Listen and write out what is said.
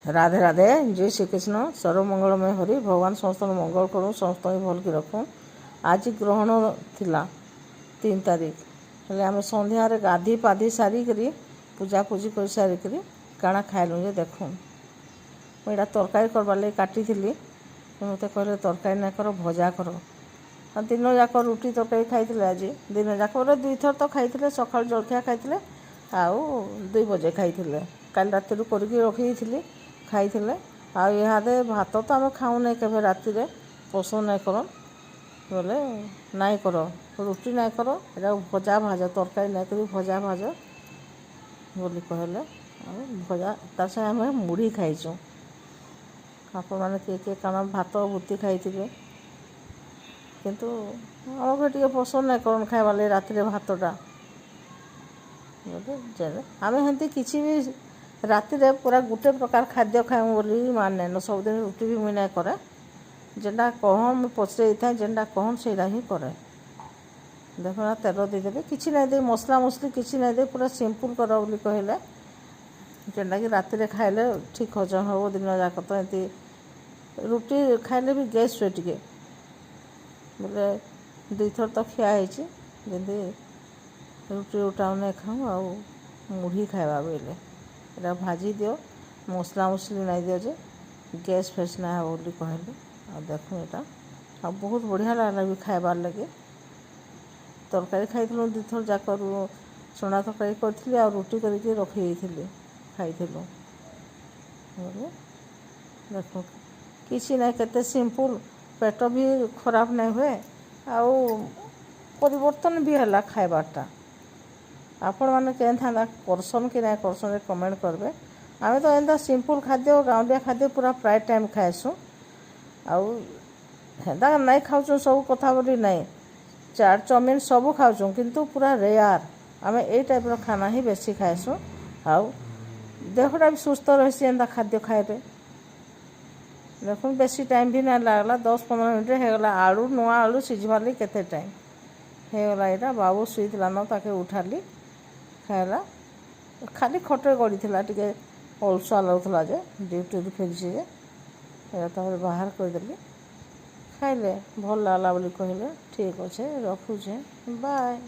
राधे राधे। जय श्री कृष्ण। सर्वमंगलमय हरि। भगवान समस्त मंगल करूँ, समस्त भल की रखूँ। आज ग्रहण थिला 3 तारीख हेले आम संध्यार गाधी पाधी सारिकी पूजा पूजी कर सारिकी काଣା खाइलु जे देखूँ मुझा तरकारी करवार लगे काटी मत कहले तरकारी ना कर भजा कर। दिन जाक रुटी तरकारी खाई आज दिन जाक बोले 2 थर तो खाई सका जलखिया खाई आउ 2 बजे खाई काल रात करके रखी खाई आदे भात तो आम खाऊना के राति पसंद नहीं कर बोले नाई कर रुटी नाई कर एटा भजा भाज तरकारी नाई कर भजा भाज बोली कहले भजा तार संगे आम मुढ़ी खाईचु। आपण मैंने किए काना भात बुती खाई किंतु आमको टे पसंद नहीं कर खाइबार लगे राति भातटा आम हेती किसी भी राति पूरा गोटे प्रकार खाद्य खाऊँ बोली मान न सबुदिन रुटी भी मुई ना करे जेनटा कहन मुझे पचरे था जेनटा कहन से ही करे। देख ना तेल देदेवी किसी ना दे मसला मसली किसी ना दे पूरा सिंपल कर बोली कहले जेनटा कि राति खाइले ठीक हजम हम दिन जाक तो एमती रुटी खाइले भी गैस हुए टे बोले 2 थर तो खिया जमी रुटी उटा नहीं खाऊँ आ मुढ़ी खाइबा बोले एटा भाजी दियो मसला मसली नहीं दियो जे गैस फेस ना हो बोली कहले आ देखूँ यहाँ आ बहुत बढ़िया लगला भी खाइबार लगे। तरकारी खाई 2 थर जाक चना तरकारी करी आ रुटी करके रखी खाई देखो किसी ना केते सिंपल पेट भी खराब नहीं हुए आउ परिवर्तन भी है खाइबारटा। आपण मैंने क्या करसन कि ना करसन कमेंट करबे। आम तो एंता सिंपल खाद्य गाँवलिया खाद्य पूरा प्राय टाइम खाएसु आउ हेन्ता नहीं खाऊँ सब कथा बोली नहीं चाट चाउमिन सब खाऊँ किंतु पूरा रेयार आम ए टाइप खाना ही बेसी खाएसु आउ देहटा भी सुस्थ रही एंता खाद्य खाए देखो बेसी टाइम भी ना लगला 10-15 मिनट होगला आलू नुआ आलू सीझवार लगे केते टाइम होगला यहाँ बाबू शुईला न ताके उठाली खाला खाली खटे गड़ी टे अलसुआ लगुला ड्यूटी फेरी बाहर करदेली खाइले भल लगला बोली कहले ठीक अच्छे रखुचे बाय।